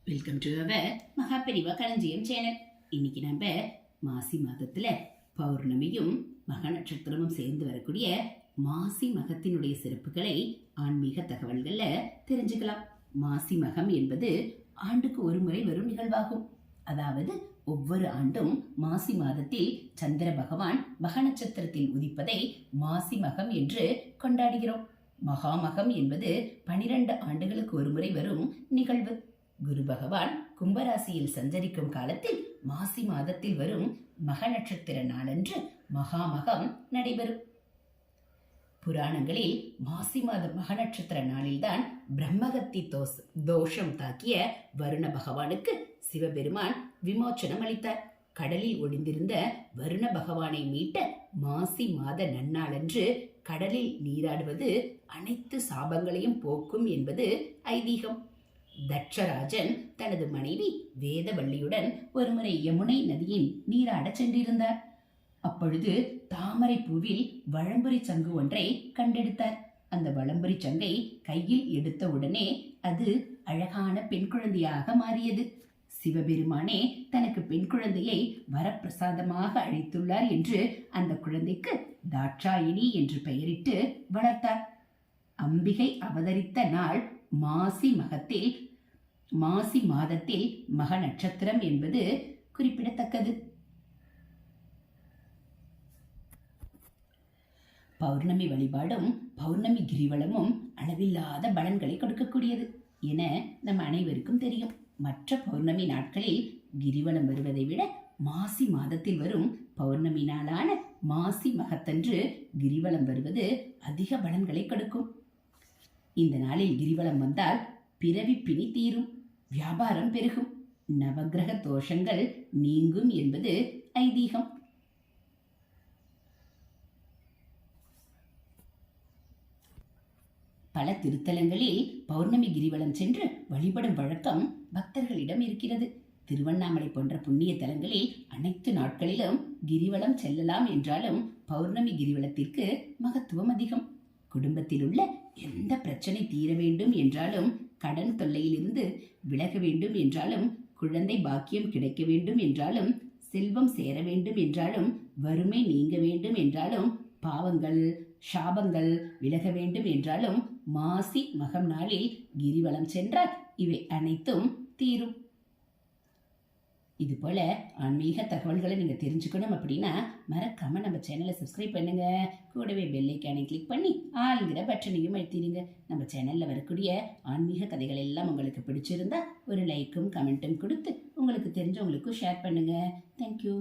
Welcome to our Maha Periyava களஞ்சியம் channel. இன்னைக்கு நம்ம மாசி மாதத்துல பௌர்ணமியும் மக நட்சத்திரமும் சேர்ந்து வரக்கூடிய மாசி மகத்தினுடைய சிறப்புகளை ஆன்மீக தகவல்கள்ல தெரிஞ்சுக்கலாம். மாசி மகம் என்பது ஆண்டுக்கு ஒரு முறை வரும் நிகழ்வாகும். அதாவது ஒவ்வொரு ஆண்டும் மாசி மாதத்தில் சந்திர பகவான் மக நட்சத்திரத்தில் உதிப்பதை மாசி மகம் என்று கொண்டாடுகிறோம். மகாமகம் என்பது 12 ஆண்டுகளுக்கு ஒரு முறை வரும் நிகழ்வு. குரு பகவான் கும்பராசியில் சஞ்சரிக்கும் காலத்தில் மாசி மாதத்தில் வரும் மக நட்சத்திர நாளன்று மகாமகம் நடைபெறும். புராணங்களில் மாசி மாத மக நட்சத்திர நாளில்தான் பிரம்மகத்தி தோஷம் தாக்கிய வருண பகவானுக்கு சிவபெருமான் விமோச்சனம் அளித்தார். கடலில் ஒளிந்திருந்த வருண பகவானை மீட்ட மாசி மாத நன்னாளன்று கடலில் நீராடுவது அனைத்து சாபங்களையும் போக்கும் என்பது ஐதீகம். தட்சராஜன் தனது மனைவி வேதவள்ளியுடன் ஒருமுறை யமுனை நதியின் நீராட சென்றிருந்தார். அப்பொழுது தாமரை பூவில் வளம்புரி சங்கு ஒன்றை கண்டெடுத்தார். அந்த வளம்புரி சங்கை கையில் எடுத்த உடனே அது அழகான பெண் குழந்தையாக மாறியது. சிவபெருமானே தனக்கு பெண் குழந்தையை வரப்பிரசாதமாக அளித்துள்ளார் என்று அந்த குழந்தைக்கு தாட்சாயினி என்று பெயரிட்டு வளர்த்தார். அம்பிகை அவதரித்த நாள் மாசி மாதத்தில் மக நட்சத்திரம் என்பது குறிப்பிடத்தக்கது. பௌர்ணமி வழிபாடும் பௌர்ணமி கிரிவலமும் அளவில்லாத பலன்களை கொடுக்கக்கூடியது என நம் அனைவருக்கும் தெரியும். மற்ற பௌர்ணமி நாட்களில் கிரிவலம் வருவதை விட மாசி மாதத்தில் வரும் பௌர்ணமி நாளான மாசி மகத்தன்று கிரிவலம் வருவது அதிக பலன்களை கொடுக்கும். இந்த நாளில் கிரிவலம் வந்தால் பிறவி பிணி தீரும், வியாபாரம் பெருகும், நவக்கிரக தோஷங்கள் நீங்கும் என்பது ஐதீகம். பல திருத்தலங்களில் பௌர்ணமி கிரிவலம் சென்று வழிபடும் வழக்கம் பக்தர்களிடம் இருக்கிறது. திருவண்ணாமலை போன்ற புண்ணிய தலங்களில் அனைத்து நாட்களிலும் கிரிவலம் செல்லலாம் என்றாலும் பௌர்ணமி கிரிவலத்திற்கு மகத்துவம் அதிகம். குடும்பத்தில் உள்ள எந்த பிரச்சனை தீர வேண்டும் என்றாலும், கடன் தொல்லையிலிருந்து விலக வேண்டும் என்றாலும், குழந்தை பாக்கியம் கிடைக்க வேண்டும் என்றாலும், செல்வம் சேர வேண்டும் என்றாலும், வறுமை நீங்க வேண்டும் என்றாலும், பாவங்கள் சாபங்கள் விலக வேண்டும் என்றாலும் மாசி மகம் நாளில் கிரிவலம் சென்றால் இவை அனைத்தும் தீரும். இது போல ஆன்மீக தகவல்களை நீங்க தெரிஞ்சுக்கணும் அப்படின்னா மறக்காம நம்ம சேனலை சப்ஸ்கிரைப் பண்ணுங்க. கூடவே பெல் ஐகானை கிளிக் பண்ணி ஆளுங்கிற பட்டனையும் அழுத்திடுங்க. நம்ம சேனல்ல வரக்கூடிய ஆன்மீக கதைகள் எல்லாம் உங்களுக்கு பிடிச்சிருந்தா ஒரு லைக்கும் கமெண்ட்டும் கொடுத்து உங்களுக்கு தெரிஞ்சவங்களுக்கும் ஷேர் பண்ணுங்க. தேங்க்யூ.